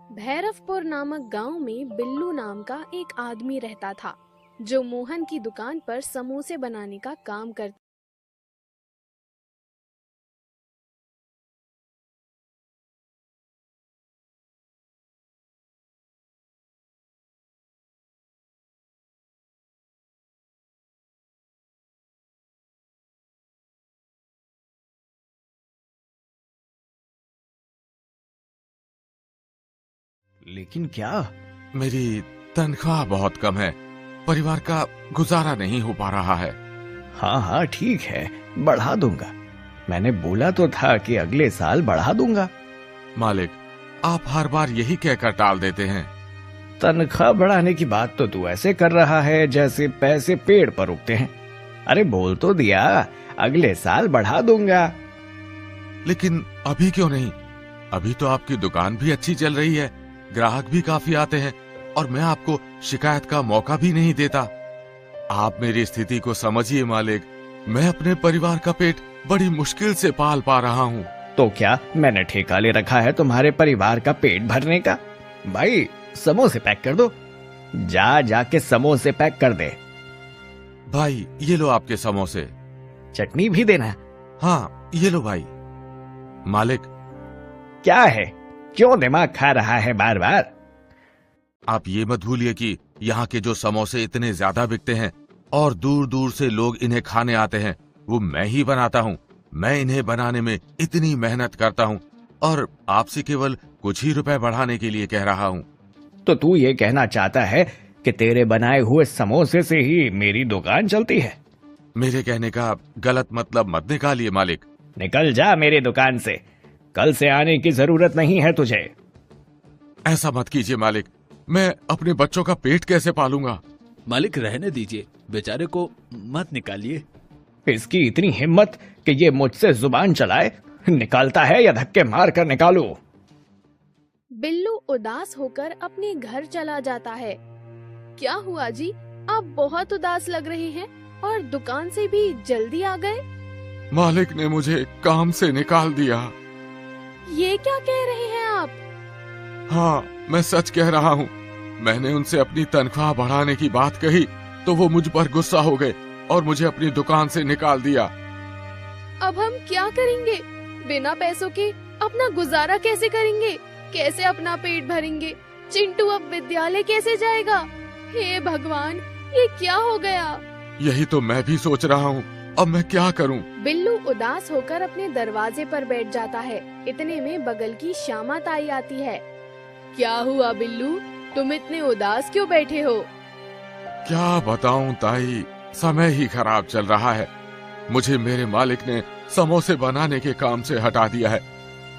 भैरवपुर नामक गांव में बिल्लू नाम का एक आदमी रहता था, जो मोहन की दुकान पर समोसे बनाने का काम करता। लेकिन क्या? मेरी तनख्वाह बहुत कम है, परिवार का गुजारा नहीं हो पा रहा है। हाँ हाँ ठीक है, बढ़ा दूंगा। मैंने बोला तो था कि अगले साल बढ़ा दूंगा। मालिक, आप हर बार यही कहकर टाल देते हैं। तनख्वाह बढ़ाने की बात तो तू ऐसे कर रहा है जैसे पैसे पेड़ पर उगते हैं। अरे बोल तो दिया, अगले साल बढ़ा दूंगा। लेकिन अभी क्यों नहीं? अभी तो आपकी दुकान भी अच्छी चल रही है, ग्राहक भी काफी आते हैं और मैं आपको शिकायत का मौका भी नहीं देता। आप मेरी स्थिति को समझिए मालिक, मैं अपने परिवार का पेट बड़ी मुश्किल से पाल पा रहा हूँ। तो क्या मैंने ठेका ले रखा है तुम्हारे परिवार का पेट भरने का? भाई समोसे पैक कर दो, जाके समोसे पैक कर दे। भाई ये लो आपके समोसे। चटनी भी देना। हाँ ये लो भाई। मालिक, क्या है, क्यों दिमाग खा रहा है बार बार? आप ये मत भूलिए कि यहाँ के जो समोसे इतने ज्यादा बिकते हैं और दूर दूर से लोग इन्हें खाने आते हैं, वो मैं ही बनाता हूँ। मैं इन्हें बनाने में इतनी मेहनत करता हूँ और आपसे केवल कुछ ही रुपए बढ़ाने के लिए कह रहा हूँ। तो तू ये कहना चाहता है कि तेरे बनाए हुए समोसे से ही मेरी दुकान चलती है? मेरे कहने का गलत मतलब मत निकालिए मालिक। निकल जा मेरी दुकान से, कल से आने की जरूरत नहीं है तुझे। ऐसा मत कीजिए मालिक, मैं अपने बच्चों का पेट कैसे पालूंगा? मालिक रहने दीजिए, बेचारे को मत निकालिए। इसकी इतनी हिम्मत कि ये मुझसे जुबान चलाए। निकालता है या धक्के मार कर निकालू? बिल्लू उदास होकर अपने घर चला जाता है। क्या हुआ जी, आप बहुत उदास लग रहे हैं और दुकान से भी जल्दी आ गए? मालिक ने मुझे काम से निकाल दिया। ये क्या कह रहे हैं आप? हाँ, मैं सच कह रहा हूँ। मैंने उनसे अपनी तनख्वाह बढ़ाने की बात कही तो वो मुझ पर गुस्सा हो गए और मुझे अपनी दुकान से निकाल दिया। अब हम क्या करेंगे? बिना पैसों के अपना गुजारा कैसे करेंगे? कैसे अपना पेट भरेंगे? चिंटू अब विद्यालय कैसे जाएगा? हे भगवान, ये क्या हो गया? यही तो मैं भी सोच रहा हूँ, अब मैं क्या करूँ? बिल्लू उदास होकर अपने दरवाजे पर बैठ जाता है। इतने में बगल की श्यामा ताई आती है। क्या हुआ बिल्लू, तुम इतने उदास क्यों बैठे हो? क्या बताऊं ताई, समय ही खराब चल रहा है। मुझे मेरे मालिक ने समोसे बनाने के काम से हटा दिया है।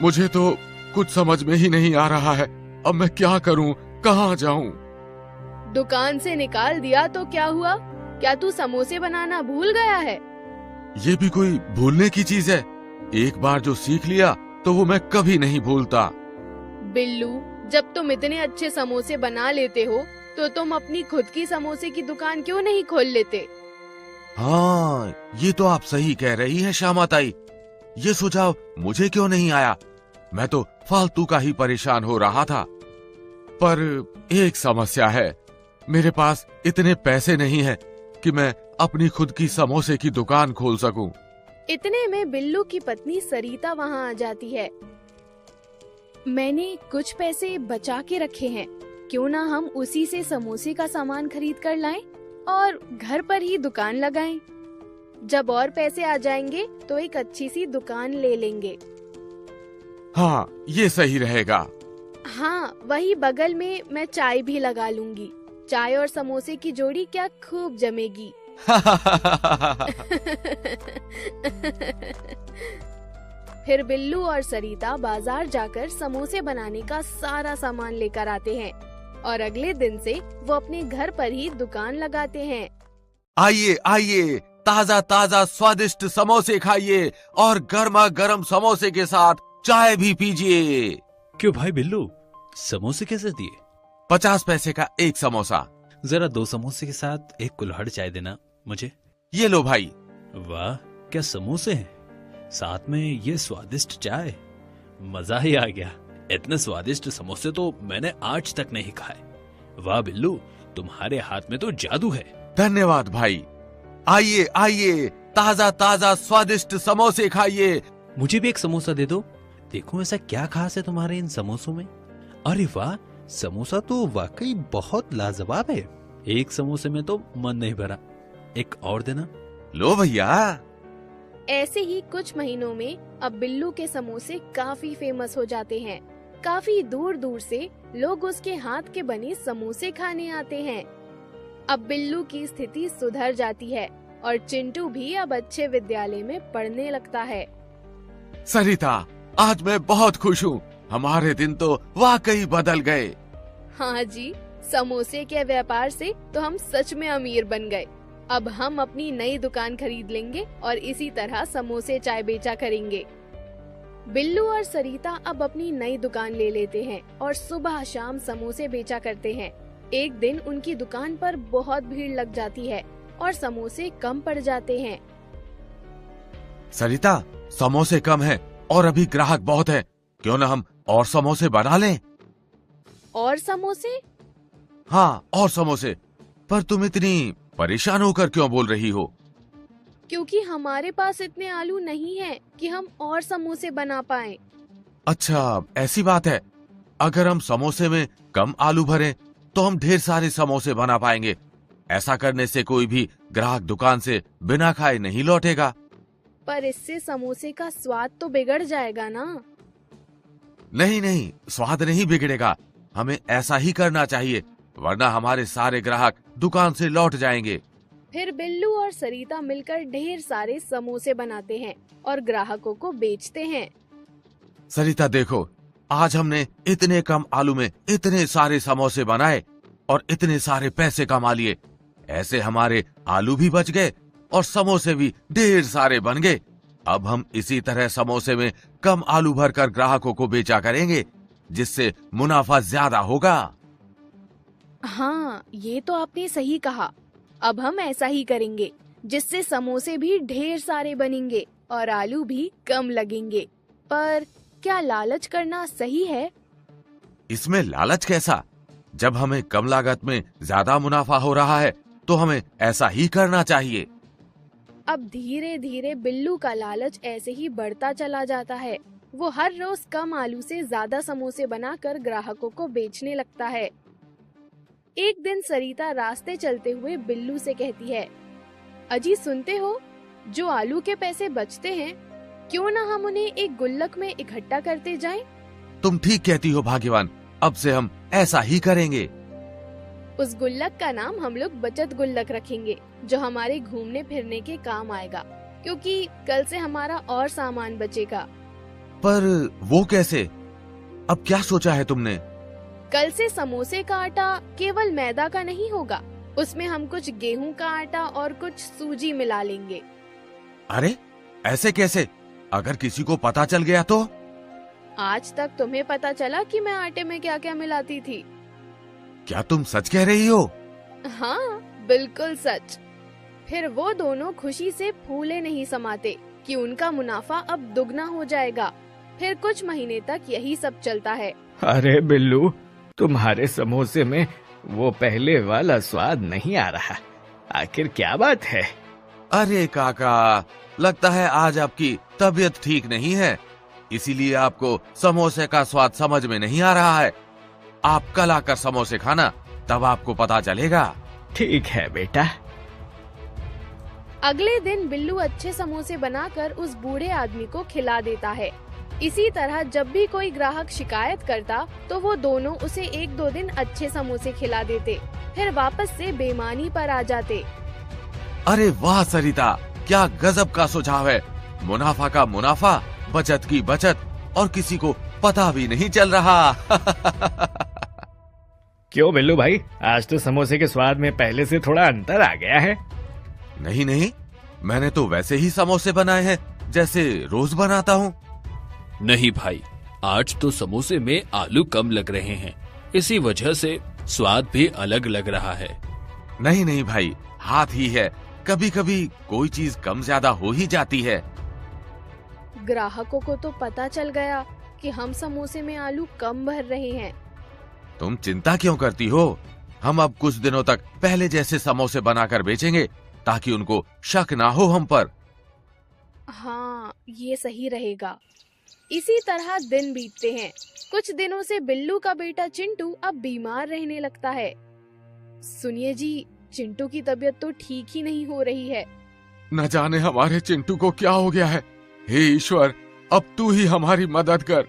मुझे तो कुछ समझ में ही नहीं आ रहा है, अब मैं क्या करूं, कहाँ जाऊं? दुकान से निकाल दिया तो क्या हुआ? क्या तू समोसे बनाना भूल गया है? ये भी कोई भूलने की चीज है? एक बार जो सीख लिया तो वो मैं कभी नहीं भूलता। बिल्लू, जब तुम इतने अच्छे समोसे बना लेते हो तो तुम अपनी खुद की समोसे की दुकान क्यों नहीं खोल लेते? हाँ, ये तो आप सही कह रही हैं श्यामा ताई। ये सुझाव मुझे क्यों नहीं आया? मैं तो फालतू का ही परेशान हो रहा था। पर एक समस्या है, मेरे पास इतने पैसे नहीं हैं कि मैं अपनी खुद की समोसे की दुकान खोल सकूं। इतने में बिल्लू की पत्नी सरिता वहाँ आ जाती है। मैंने कुछ पैसे बचा के रखे हैं, क्यों ना हम उसी से समोसे का सामान खरीद कर लाएं और घर पर ही दुकान लगाएं। जब और पैसे आ जाएंगे तो एक अच्छी सी दुकान ले लेंगे। हाँ, ये सही रहेगा। हाँ, वही बगल में मैं चाय भी लगा लूंगी। चाय और समोसे की जोड़ी क्या खूब जमेगी। फिर बिल्लू और सरिता बाजार जाकर समोसे बनाने का सारा सामान लेकर आते हैं और अगले दिन से वो अपने घर पर ही दुकान लगाते हैं। आइए आइए, ताजा ताजा स्वादिष्ट समोसे खाइए और गर्मा गर्म समोसे के साथ चाय भी पीजिए। क्यों भाई बिल्लू, समोसे कैसे दिए? 50 पैसे का एक समोसा। जरा 2 समोसे के साथ एक कुल्हड़ चाय देना मुझे। ये लो भाई। वाह, क्या समोसे हैं, साथ में ये स्वादिष्ट चाय, मजा ही आ गया। इतने स्वादिष्ट समोसे तो मैंने आज तक नहीं खाए। वाह बिल्लू, तुम्हारे हाथ में तो जादू है। धन्यवाद भाई। आइए आइए, ताजा ताजा स्वादिष्ट समोसे खाइए। मुझे भी एक समोसा दे दो। देखो ऐसा क्या खास है तुम्हारे इन समोसों में। अरे वाह, समोसा तो वाकई बहुत लाजवाब है। एक समोसे में तो मन नहीं भरा, एक और देना। लो भैया। ऐसे ही कुछ महीनों में अब बिल्लू के समोसे काफी फेमस हो जाते हैं। काफी दूर दूर से लोग उसके हाथ के बने समोसे खाने आते हैं। अब बिल्लू की स्थिति सुधर जाती है और चिंटू भी अब अच्छे विद्यालय में पढ़ने लगता है। सरिता, आज मैं बहुत खुश हूँ। हमारे दिन तो वाकई बदल गए। हाँ जी, समोसे के व्यापार से तो हम सच में अमीर बन गए। अब हम अपनी नई दुकान खरीद लेंगे और इसी तरह समोसे चाय बेचा करेंगे। बिल्लू और सरिता अब अपनी नई दुकान ले लेते हैं और सुबह शाम समोसे बेचा करते हैं। एक दिन उनकी दुकान पर बहुत भीड़ लग जाती है और समोसे कम पड़ जाते हैं। सरिता, समोसे कम हैं और अभी ग्राहक बहुत हैं। क्यों ना हम और समोसे बना लें? और समोसे? हाँ, और समोसे। पर तुम इतनी परेशान होकर क्यों बोल रही हो? क्योंकि हमारे पास इतने आलू नहीं हैं कि हम और समोसे बना पाएं। अच्छा, ऐसी बात है। अगर हम समोसे में कम आलू भरें तो हम ढेर सारे समोसे बना पाएंगे। ऐसा करने से कोई भी ग्राहक दुकान से बिना खाए नहीं लौटेगा। पर इससे समोसे का स्वाद तो बिगड़ जाएगा ना। नहीं नहीं, स्वाद नहीं बिगड़ेगा। हमें ऐसा ही करना चाहिए, वरना हमारे सारे ग्राहक दुकान से लौट जाएंगे। फिर बिल्लू और सरिता मिलकर ढेर सारे समोसे बनाते हैं और ग्राहकों को बेचते हैं। सरिता देखो, आज हमने इतने कम आलू में इतने सारे समोसे बनाए और इतने सारे पैसे कमा लिए। ऐसे हमारे आलू भी बच गए और समोसे भी ढेर सारे बन गए। अब हम इसी तरह समोसे में कम आलू भरकर ग्राहकों को बेचा करेंगे, जिससे मुनाफा ज्यादा होगा। हाँ, ये तो आपने सही कहा। अब हम ऐसा ही करेंगे, जिससे समोसे भी ढेर सारे बनेंगे और आलू भी कम लगेंगे। पर क्या लालच करना सही है? इसमें लालच कैसा? जब हमें कम लागत में ज्यादा मुनाफा हो रहा है तो हमें ऐसा ही करना चाहिए। अब धीरे धीरे बिल्लू का लालच ऐसे ही बढ़ता चला जाता है। वो हर रोज कम आलू से ज्यादा समोसे बनाकर ग्राहकों को बेचने लगता है। एक दिन सरिता रास्ते चलते हुए बिल्लू से कहती है, अजी सुनते हो, जो आलू के पैसे बचते हैं, क्यों ना हम उन्हें एक गुल्लक में इकट्ठा करते जाएं? तुम ठीक कहती हो भाग्यवान, अब से हम ऐसा ही करेंगे। उस गुल्लक का नाम हम लोग बचत गुल्लक रखेंगे, जो हमारे घूमने फिरने के काम आएगा, क्योंकि कल से हमारा और सामान बचेगा। पर वो कैसे? अब क्या सोचा है तुमने? कल से समोसे का आटा केवल मैदा का नहीं होगा, उसमें हम कुछ गेहूं का आटा और कुछ सूजी मिला लेंगे। अरे ऐसे कैसे? अगर किसी को पता चल गया तो? आज तक तुम्हें पता चला कि मैं आटे में क्या क्या मिलाती थी। क्या तुम सच कह रही हो? हाँ, बिल्कुल सच। फिर वो दोनों खुशी से फूले नहीं समाते कि उनका मुनाफा अब दुगना हो जाएगा। फिर कुछ महीने तक यही सब चलता है। अरे बिल्लू, तुम्हारे समोसे में वो पहले वाला स्वाद नहीं आ रहा। आखिर क्या बात है? अरे काका, लगता है आज आपकी तबीयत ठीक नहीं है, इसीलिए आपको समोसे का स्वाद समझ में नहीं आ रहा है। आप कल आकर समोसे खाना, तब आपको पता चलेगा। ठीक है बेटा। अगले दिन बिल्लू अच्छे समोसे बनाकर उस बूढ़े आदमी को खिला देता है। इसी तरह जब भी कोई ग्राहक शिकायत करता तो वो दोनों उसे 1-2 दिन अच्छे समोसे खिला देते, फिर वापस से बेईमानी पर आ जाते। अरे वाह सरिता, क्या गजब का सुझाव है। मुनाफा का मुनाफा, बचत की बचत, और किसी को पता भी नहीं चल रहा। क्यों बिल्लू भाई, आज तो समोसे के स्वाद में पहले से थोड़ा अंतर आ गया है। नहीं नहीं, मैंने तो वैसे ही समोसे बनाए हैं जैसे रोज बनाता हूँ। नहीं भाई, आज तो समोसे में आलू कम लग रहे हैं, इसी वजह से स्वाद भी अलग लग रहा है। नहीं नहीं भाई, हाथ ही है, कभी कभी कोई चीज कम ज्यादा हो ही जाती है। ग्राहकों को तो पता चल गया कि हम समोसे में आलू कम भर रहे हैं। तुम चिंता क्यों करती हो? हम अब कुछ दिनों तक पहले जैसे समोसे बनाकर बेचेंगे ताकि उनको शक ना हो हम पर। हाँ, ये सही रहेगा। इसी तरह दिन बीतते हैं। कुछ दिनों से बिल्लू का बेटा चिंटू अब बीमार रहने लगता है। सुनिए जी, चिंटू की तबीयत तो ठीक ही नहीं हो रही है। न जाने हमारे चिंटू को क्या हो गया है। हे ईश्वर, अब तू ही हमारी मदद कर।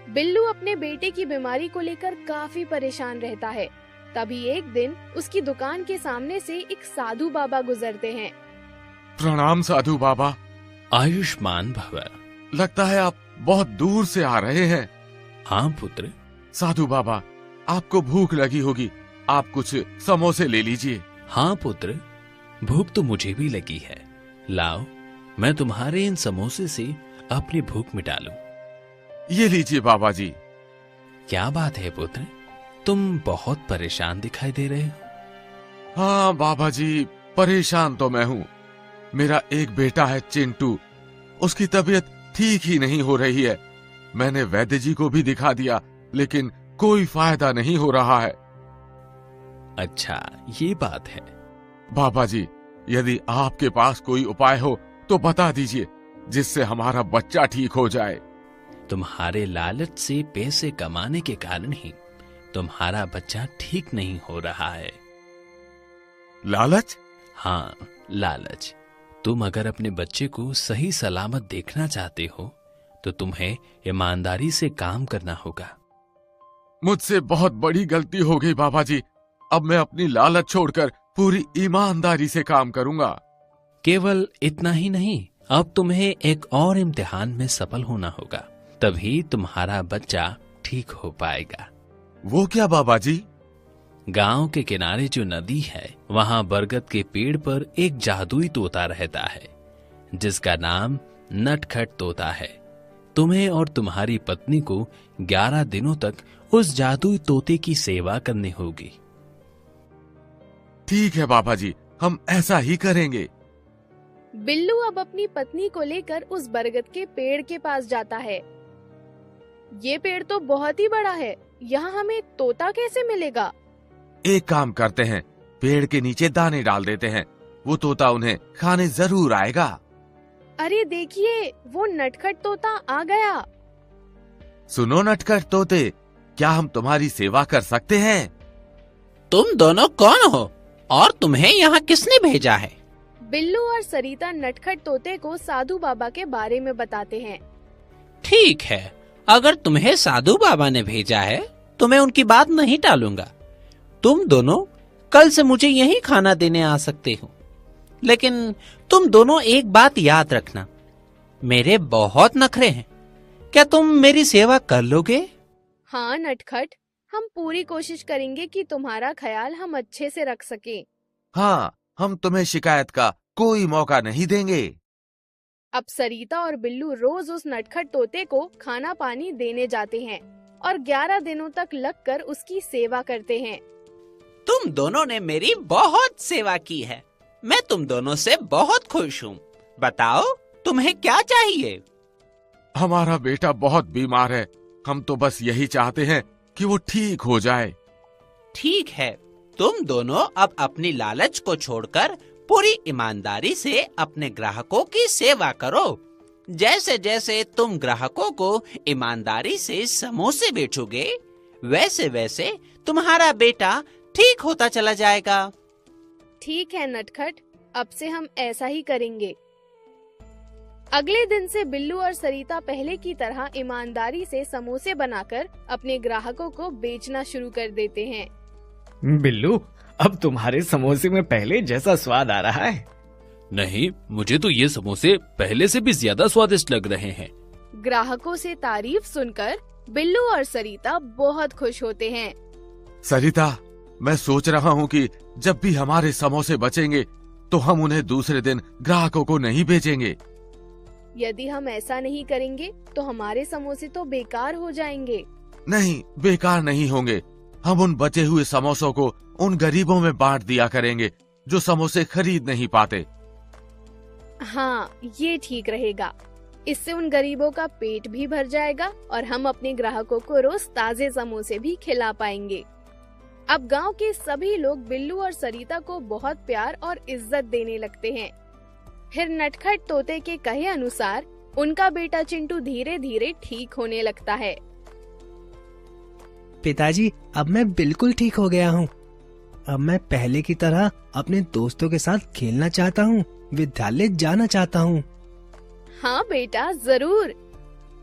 बिल्लू अपने बेटे की बीमारी को लेकर काफी परेशान रहता है। तभी एक दिन उसकी दुकान के सामने से एक साधु बाबा गुजरते हैं। प्रणाम साधु बाबा। आयुष्मान भव। लगता है आप बहुत दूर से आ रहे हैं। हाँ पुत्र। साधु बाबा, आपको भूख लगी होगी, आप कुछ समोसे ले लीजिए। हाँ पुत्र, भूख तो मुझे भी लगी है। लाओ, मैं तुम्हारे इन समोसे से अपनी भूख मिटा लूं। ये लीजिए बाबा जी। क्या बात है पुत्र, तुम बहुत परेशान दिखाई दे रहे हो। हाँ बाबा जी, परेशान तो मैं हूँ। मेरा एक बेटा है चिंटू, उसकी तबीयत ठीक ही नहीं हो रही है। मैंने वैद्य जी को भी दिखा दिया, लेकिन कोई फायदा नहीं हो रहा है। अच्छा, ये बात है। बाबा जी, यदि आपके पास कोई उपाय हो तो बता दीजिए, जिससे हमारा बच्चा ठीक हो जाए। तुम्हारे लालच से पैसे कमाने के कारण ही तुम्हारा बच्चा ठीक नहीं हो रहा है। लालच? हाँ, लालच। तुम अगर अपने बच्चे को सही सलामत देखना चाहते हो तो तुम्हें ईमानदारी से काम करना होगा। मुझसे बहुत बड़ी गलती हो गई बाबा जी। अब मैं अपनी लालच छोड़कर पूरी ईमानदारी से काम करूंगा। केवल इतना ही नहीं, अब तुम्हें एक और इम्तिहान में सफल होना होगा, तभी तुम्हारा बच्चा ठीक हो पाएगा। वो क्या बाबा जी? गांव के किनारे जो नदी है, वहां बरगद के पेड़ पर एक जादुई तोता रहता है, जिसका नाम नटखट तोता है। तुम्हें और तुम्हारी पत्नी को 11 दिनों तक उस जादुई तोते की सेवा करनी होगी। ठीक है बाबा जी, हम ऐसा ही करेंगे। बिल्लू अब अपनी पत्नी को लेकर उस बरगद के पेड़ के पास जाता है। ये पेड़ तो बहुत ही बड़ा है, यहाँ हमें तोता कैसे मिलेगा? एक काम करते हैं, पेड़ के नीचे दाने डाल देते हैं, वो तोता उन्हें खाने जरूर आएगा। अरे देखिए, वो नटखट तोता आ गया। सुनो नटखट तोते, क्या हम तुम्हारी सेवा कर सकते हैं? तुम दोनों कौन हो और तुम्हें यहाँ किसने भेजा है? बिल्लू और सरिता नटखट तोते को साधु बाबा के बारे में बताते हैं। ठीक है, अगर तुम्हें साधु बाबा ने भेजा है तो मैं उनकी बात नहीं टालूंगा। तुम दोनों कल से मुझे यही खाना देने आ सकते हो, लेकिन तुम दोनों एक बात याद रखना, मेरे बहुत नखरे हैं। क्या तुम मेरी सेवा कर लोगे? हाँ नटखट, हम पूरी कोशिश करेंगे कि तुम्हारा ख्याल हम अच्छे से रख सकें। हाँ, हम तुम्हें शिकायत का कोई मौका नहीं देंगे। अब सरिता और बिल्लू रोज उस नटखट तोते को खाना पानी देने जाते हैं और 11 दिनों तक लगकर उसकी सेवा करते हैं। तुम दोनों ने मेरी बहुत सेवा की है, मैं तुम दोनों से बहुत खुश हूँ। बताओ तुम्हें क्या चाहिए? हमारा बेटा बहुत बीमार है, हम तो बस यही चाहते हैं कि वो ठीक हो जाए। ठीक है, तुम दोनों अब अपनी लालच को छोड़कर पूरी ईमानदारी से अपने ग्राहकों की सेवा करो। जैसे जैसे तुम ग्राहकों को ईमानदारी से समोसे बेचोगे, वैसे वैसे तुम्हारा बेटा ठीक होता चला जाएगा। ठीक है नटखट, अब से हम ऐसा ही करेंगे। अगले दिन से बिल्लू और सरिता पहले की तरह ईमानदारी से समोसे बनाकर अपने ग्राहकों को बेचना शुरू कर देते हैं। बिल्लू, अब तुम्हारे समोसे में पहले जैसा स्वाद आ रहा है। नहीं, मुझे तो ये समोसे पहले से भी ज्यादा स्वादिष्ट लग रहे हैं। ग्राहकों से तारीफ सुनकर बिल्लू और सरिता बहुत खुश होते हैं। सरिता, मैं सोच रहा हूँ कि जब भी हमारे समोसे बचेंगे तो हम उन्हें दूसरे दिन ग्राहकों को नहीं बेचेंगे। यदि हम ऐसा नहीं करेंगे तो हमारे समोसे तो बेकार हो जाएंगे। नहीं, बेकार नहीं होंगे। हम उन बचे हुए समोसों को उन गरीबों में बांट दिया करेंगे जो समोसे खरीद नहीं पाते। हाँ, ये ठीक रहेगा। इससे उन गरीबों का पेट भी भर जाएगा और हम अपने ग्राहकों को रोज ताजे समोसे भी खिला पाएंगे। अब गांव के सभी लोग बिल्लू और सरिता को बहुत प्यार और इज्जत देने लगते हैं। फिर नटखट तोते के कहे अनुसार उनका बेटा चिंटू धीरे धीरे ठीक होने लगता है। पिताजी, अब मैं बिल्कुल ठीक हो गया हूँ। अब मैं पहले की तरह अपने दोस्तों के साथ खेलना चाहता हूँ, विद्यालय जाना चाहता हूँ। हाँ बेटा, जरूर।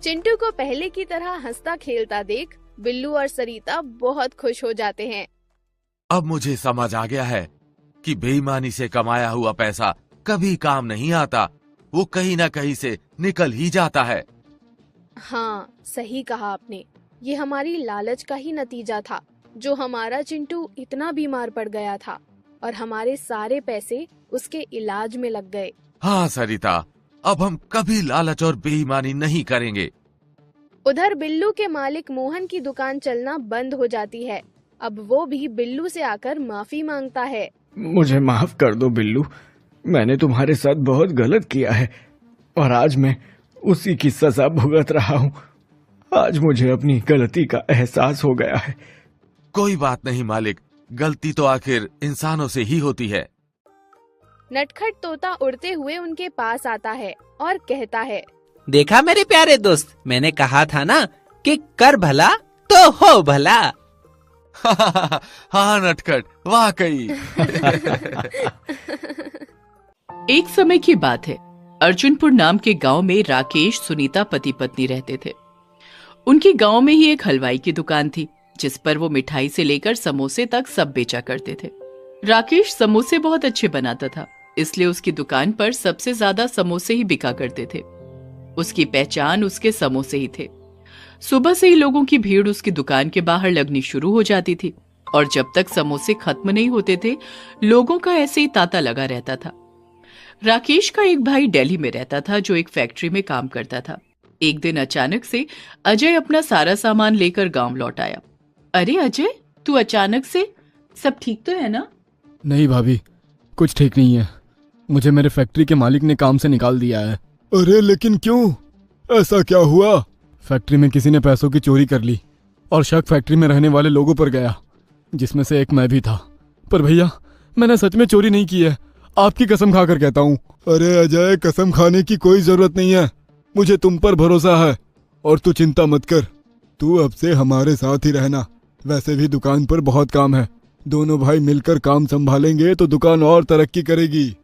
चिंटू को पहले की तरह हंसता खेलता देख बिल्लू और सरिता बहुत खुश हो जाते हैं। अब मुझे समझ आ गया है कि बेईमानी से कमाया हुआ पैसा कभी काम नहीं आता, वो कहीं ना कहीं से निकल ही जाता है। हाँ, सही कहा आपने। ये हमारी लालच का ही नतीजा था, जो हमारा चिंटू इतना बीमार पड़ गया था और हमारे सारे पैसे उसके इलाज में लग गए। हाँ सरिता, अब हम कभी लालच और बेईमानी नहीं करेंगे। उधर बिल्लू के मालिक मोहन की दुकान चलना बंद हो जाती है। अब वो भी बिल्लू से आकर माफी मांगता है। मुझे माफ कर दो बिल्लू, मैंने तुम्हारे साथ बहुत गलत किया है और आज मैं उसी की सजा भुगत रहा हूँ। आज मुझे अपनी गलती का एहसास हो गया है। कोई बात नहीं मालिक, गलती तो आखिर इंसानों से ही होती है। नटखट तोता उड़ते हुए उनके पास आता है और कहता है, देखा मेरे प्यारे दोस्त, मैंने कहा था ना कि कर भला तो हो भला। हाँ नटखट, वाकई। एक समय की बात है, अर्जुनपुर नाम के गांव में राकेश सुनीता पति पत्नी रहते थे। उनकी गांव में ही एक हलवाई की दुकान थी, जिस पर वो मिठाई से लेकर समोसे तक सब बेचा करते थे। राकेश समोसे बहुत अच्छे बनाता था, इसलिए उसकी दुकान पर सबसे ज्यादा समोसे ही बिका करते थे। उसकी पहचान उसके समोसे ही थे। सुबह से ही लोगों की भीड़ उसकी दुकान के बाहर लगनी शुरू हो जाती थी और जब तक समोसे खत्म नहीं होते थे, लोगों का ऐसे ही तांता लगा रहता था। राकेश का एक भाई दिल्ली में रहता था, जो एक फैक्ट्री में काम करता था। एक दिन अचानक से अजय अपना सारा सामान लेकर गांव लौट आया। अरे अजय, तू अचानक से, सब ठीक तो है ना? नहीं भाभी, कुछ ठीक नहीं है। मुझे मेरे फैक्ट्री के मालिक ने काम से निकाल दिया है। अरे लेकिन क्यों? ऐसा क्या हुआ? फैक्ट्री में किसी ने पैसों की चोरी कर ली और शक फैक्ट्री में रहने वाले लोगों पर गया, जिसमें से एक मैं भी था। पर भैया, मैंने सच में चोरी नहीं की है, आपकी कसम खाकर कहता हूँ। अरे अजय, कसम खाने की कोई जरूरत नहीं है, मुझे तुम पर भरोसा है और तू चिंता मत कर। तू अब से हमारे साथ ही रहना। वैसे भी दुकान पर बहुत काम है, दोनों भाई मिलकर काम संभालेंगे तो दुकान और तरक्की करेगी।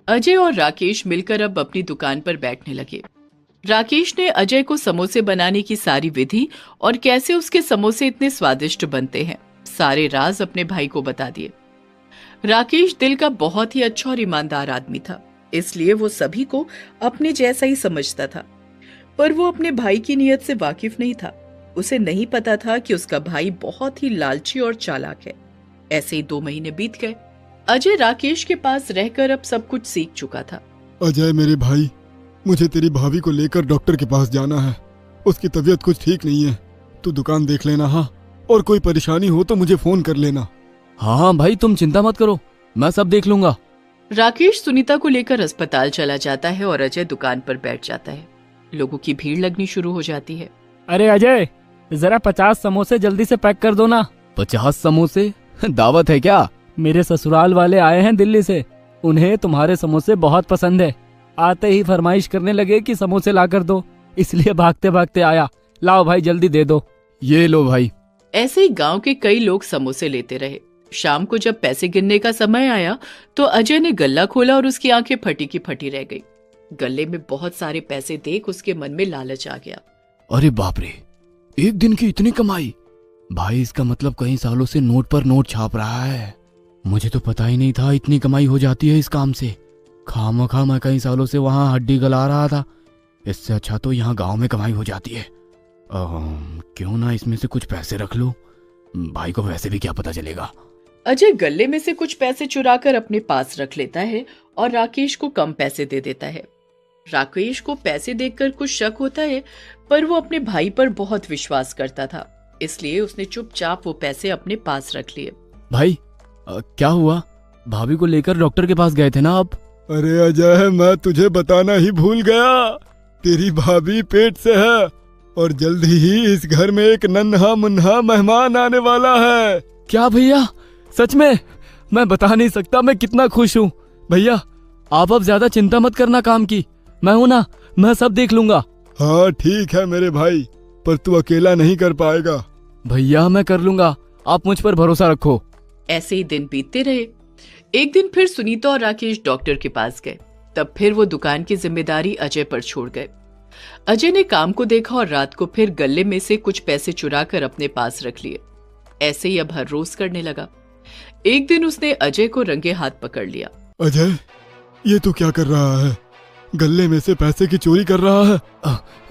अजय और राकेश मिलकर अब अपनी दुकान पर बैठने लगे। राकेश ने अजय को समोसे बनाने की सारी विधि और कैसे उसके समोसे इतने स्वादिष्ट बनते हैं, सारे राज अपने भाई को बता दिए। राकेश दिल का बहुत ही अच्छा और ईमानदार आदमी था, इसलिए वो सभी को अपने जैसा ही समझता था। पर वो अपने भाई की नीयत से वाकिफ नहीं था। उसे नहीं पता था कि उसका भाई बहुत ही लालची और चालाक है। ऐसे ही 2 महीने बीत गए। अजय राकेश के पास रहकर अब सब कुछ सीख चुका था। अजय मेरे भाई, मुझे तेरी भाभी को लेकर डॉक्टर के पास जाना है। उसकी तबीयत कुछ ठीक नहीं है, तू दुकान देख लेना। हाँ, और कोई परेशानी हो तो मुझे फोन कर लेना। हाँ भाई, तुम चिंता मत करो, मैं सब देख लूंगा। राकेश सुनीता को लेकर अस्पताल चला जाता है और अजय दुकान पर बैठ जाता है। लोगों की भीड़ लगनी शुरू हो जाती है। अरे अजय, जरा 50 समोसे जल्दी से पैक कर दो ना। 50 समोसे? दावत है क्या? मेरे ससुराल वाले आए हैं दिल्ली से, उन्हें तुम्हारे समोसे बहुत पसंद है। आते ही फरमाइश करने लगे कि समोसे ला कर दो, इसलिए भागते भागते आया। लाओ भाई, जल्दी दे दो। ये लो भाई। ऐसे ही गांव के कई लोग समोसे लेते रहे। शाम को जब पैसे गिनने का समय आया तो अजय ने गल्ला खोला और उसकी आंखें फटी की फटी रह गई। गल्ले में बहुत सारे पैसे देख उसके मन में लालच आ गया। अरे बाप रे, एक दिन की इतनी कमाई! भाई, इसका मतलब कई सालों से नोट पर नोट छाप रहा है। मुझे तो पता ही नहीं था इतनी कमाई हो जाती है इस काम से। खामखा मैं कई सालों से वहां हड्डी गला रहा था, इससे अच्छा तो यहाँ गांव में कमाई हो जाती है। क्यों ना इसमें से कुछ पैसे रख लो, भाई को वैसे भी क्या पता चलेगा। अजय गल्ले में से कुछ पैसे चुराकर अपने पास रख लेता है और राकेश को कम पैसे दे देता है। राकेश को पैसे देखकर कुछ शक होता है, पर वो अपने भाई पर बहुत विश्वास करता था, इसलिए उसने चुपचाप वो पैसे अपने पास रख लिए। भाई, क्या हुआ? भाभी को लेकर डॉक्टर के पास गए थे ना आप? अरे अजय, मैं तुझे बताना ही भूल गया। तेरी भाभी पेट से है और जल्द ही इस घर में एक नन्हा मुन्हा मेहमान आने वाला है। क्या भैया, सच में? मैं बता नहीं सकता मैं कितना खुश हूँ। भैया आप अब ज्यादा चिंता मत करना काम की, मैं हूं ना, मैं सब देख लूंगा। हाँ ठीक है मेरे भाई, पर तू अकेला नहीं कर पाएगा। भैया मैं कर लूंगा, आप मुझ पर भरोसा रखो। ऐसे ही दिन बीतते रहे। एक दिन फिर सुनीता और राकेश डॉक्टर के पास गए। तब फिर वो दुकान की जिम्मेदारी अजय पर छोड़ गए। अजय ने काम को देखा और रात को फिर गले में से कुछ पैसे चुरा कर अपने पास रख लिए। ऐसे ही अब हर रोज करने लगा। एक दिन उसने अजय को रंगे हाथ पकड़ लिया। अजय, ये तू क्या कर रहा है? गले में से पैसे की चोरी कर रहा है?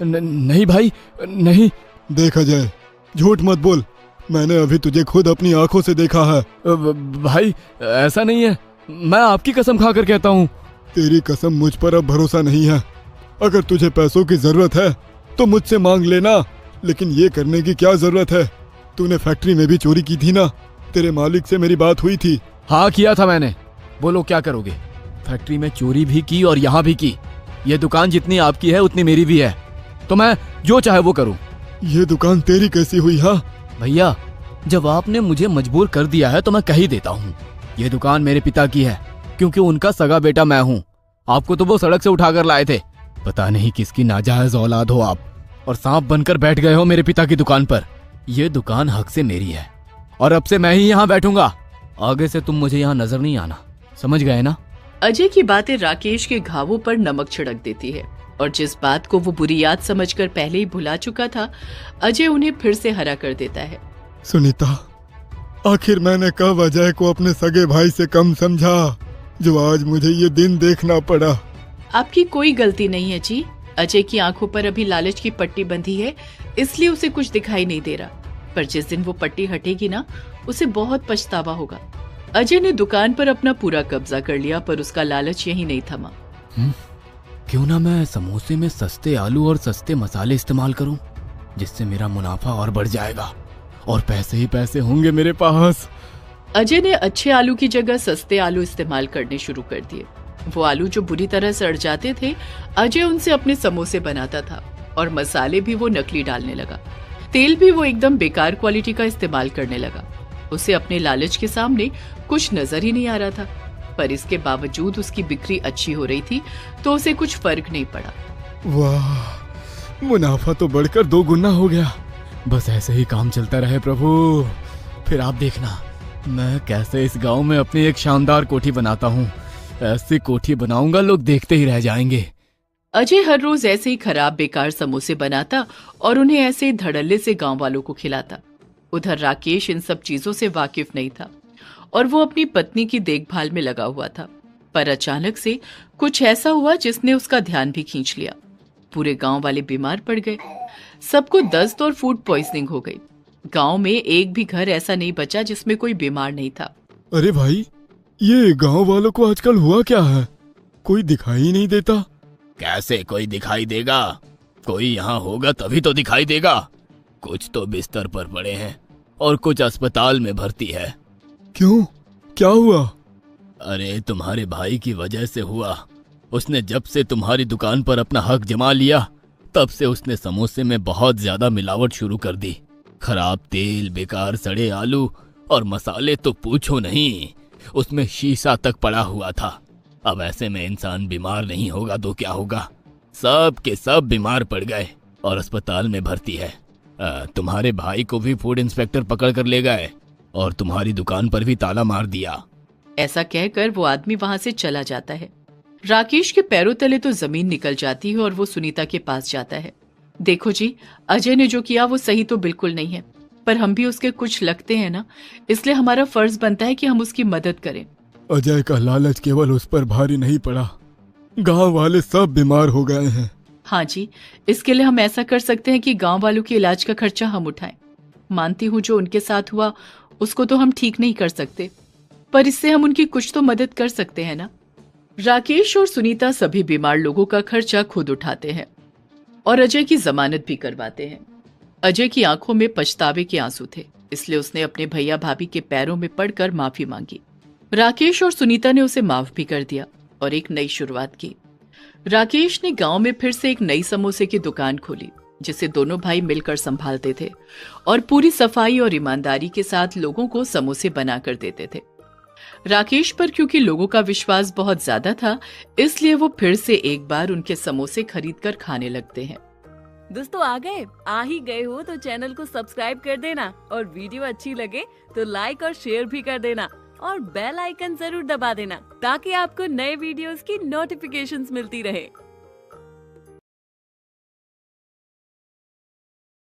नहीं भाई, नहीं। देख अजय, झूठ मत बोल, मैंने अभी तुझे खुद अपनी आंखों से देखा है। भाई ऐसा नहीं है, मैं आपकी कसम खाकर कहता हूँ। तेरी कसम मुझ पर अब भरोसा नहीं है। अगर तुझे पैसों की जरूरत है तो मुझसे मांग लेना, लेकिन ये करने की क्या जरूरत है? तूने फैक्ट्री में भी चोरी की थी ना? तेरे मालिक से मेरी बात हुई थी। हाँ किया था मैंने। बोलो क्या करोगे? फैक्ट्री में चोरी भी की और यहाँ भी की। ये दुकान जितनी आपकी है उतनी मेरी भी है, तो मैं जो चाहे वो करूँ। ये दुकान तेरी कैसी हुई? हाँ भैया, जब आपने मुझे मजबूर कर दिया है तो मैं कह ही देता हूँ, ये दुकान मेरे पिता की है, क्योंकि उनका सगा बेटा मैं हूँ। आपको तो वो सड़क से उठाकर लाए थे। पता नहीं किसकी नाजायज औलाद हो आप, और सांप बनकर बैठ गए हो मेरे पिता की दुकान पर। ये दुकान हक से मेरी है और अब से मैं ही यहाँ बैठूंगा। आगे से तुम मुझे यहाँ नजर नहीं आना, समझ गए ना? अजय की बातें राकेश के घावों पर नमक छिड़क देती है, और जिस बात को वो बुरी याद समझकर पहले ही भुला चुका था, अजय उन्हें फिर से हरा कर देता है। सुनीता, आखिर मैंने कब अजय को अपने सगे भाई से कम समझा, जो आज मुझे ये दिन देखना पड़ा। आपकी कोई गलती नहीं है जी। अजय की आंखों पर अभी लालच की पट्टी बंधी है, इसलिए उसे कुछ दिखाई नहीं दे रहा, पर जिस दिन वो पट्टी हटेगी ना, उसे बहुत पछतावा होगा। अजय ने दुकान पर अपना पूरा कब्जा कर लिया, पर उसका लालच यही नहीं थमा। क्यों ना मैं समोसे में सस्ते आलू और सस्ते मसाले इस्तेमाल करूं, जिससे मेरा मुनाफा और बढ़ जाएगा और पैसे ही पैसे होंगे मेरे पास। अजय ने अच्छे आलू की जगह सस्ते आलू इस्तेमाल करने शुरू कर दिए। वो आलू जो बुरी तरह सड़ जाते थे, अजय उनसे अपने समोसे बनाता था, और मसाले भी वो नकली डालने लगा। तेल भी वो एकदम बेकार क्वालिटी का इस्तेमाल करने लगा। उसे अपने लालच के सामने कुछ नजर ही नहीं आ रहा था, पर इसके बावजूद उसकी बिक्री अच्छी हो रही थी, तो उसे कुछ फर्क नहीं पड़ा। वाह, मुनाफा तो बढ़कर 2 गुना हो गया। बस ऐसे ही काम चलता रहे प्रभु, फिर आप देखना मैं कैसे इस गांव में अपनी एक शानदार कोठी बनाता हूँ। ऐसी कोठी बनाऊंगा लोग देखते ही रह जाएंगे। अजय हर रोज ऐसे ही खराब बेकार समोसे बनाता और उन्हें ऐसे धड़ल्ले से गांव वालों को खिलाता। उधर राकेश इन सब चीजों से वाकिफ नहीं था और वो अपनी पत्नी की देखभाल में लगा हुआ था, पर अचानक से कुछ ऐसा हुआ जिसने उसका ध्यान भी खींच लिया। पूरे गांव वाले बीमार पड़ गए, सबको दस्त और फूड पॉइजनिंग हो गई। गांव में एक भी घर ऐसा नहीं बचा जिसमें कोई बीमार नहीं था। अरे भाई, ये गांव वालों को आजकल हुआ क्या है? कोई दिखाई ही नहीं देता। कैसे कोई दिखाई देगा? कोई यहाँ होगा तभी तो दिखाई देगा। कुछ तो बिस्तर पर पड़े हैं और कुछ अस्पताल में भर्ती है। क्यों, क्या हुआ? अरे तुम्हारे भाई की वजह से हुआ। उसने जब से तुम्हारी दुकान पर अपना हक जमा लिया, तब से उसने समोसे में बहुत ज्यादा मिलावट शुरू कर दी। खराब तेल, बेकार सड़े आलू और मसाले तो पूछो नहीं, उसमें शीशा तक पड़ा हुआ था। अब ऐसे में इंसान बीमार नहीं होगा तो क्या होगा? सब के सब बीमार पड़ गए और अस्पताल में भर्ती है। तुम्हारे भाई को भी फूड इंस्पेक्टर पकड़ कर ले गए और तुम्हारी दुकान पर भी ताला मार दिया। ऐसा कहकर वो आदमी वहां से चला जाता है। राकेश के पैरों तले तो जमीन निकल जाती है और वो सुनीता के पास जाता है। देखो जी, अजय ने जो किया वो सही तो बिल्कुल नहीं है, पर हम भी उसके कुछ लगते हैं ना, इसलिए हमारा फर्ज बनता है कि हम उसकी मदद करें। अजय का लालच केवल उस पर भारी नहीं पड़ा, गांव वाले सब बीमार हो गए हैं। हाँ जी, इसके लिए हम ऐसा कर सकते हैं कि गांव वालों के इलाज का खर्चा हम उठाएं। मानती हूँ जो उनके साथ हुआ उसको तो हम ठीक नहीं कर सकते, पर इससे हम उनकी कुछ तो मदद कर सकते हैं ना। राकेश और सुनीता सभी बीमार लोगों का खर्चा खुद उठाते हैं और अजय की जमानत भी करवाते हैं। अजय की आंखों में पछतावे के आंसू थे, इसलिए उसने अपने भैया भाभी के पैरों में पड़कर माफी मांगी। राकेश और सुनीता ने उसे माफ भी कर दिया और एक नई शुरुआत की। राकेश ने गांव में फिर से एक नई समोसे की दुकान खोली, जिसे दोनों भाई मिलकर संभालते थे और पूरी सफाई और ईमानदारी के साथ लोगों को समोसे बनाकर देते थे। राकेश पर क्योंकि लोगों का विश्वास बहुत ज्यादा था, इसलिए वो फिर से एक बार उनके समोसे खरीदकर खाने लगते हैं। दोस्तों आ ही गए हो तो चैनल को सब्सक्राइब कर देना और वीडियो अच्छी लगे तो लाइक और शेयर भी कर देना और बेल आइकन जरूर दबा देना ताकि आपको नए वीडियोस की नोटिफिकेशंस मिलती रहे।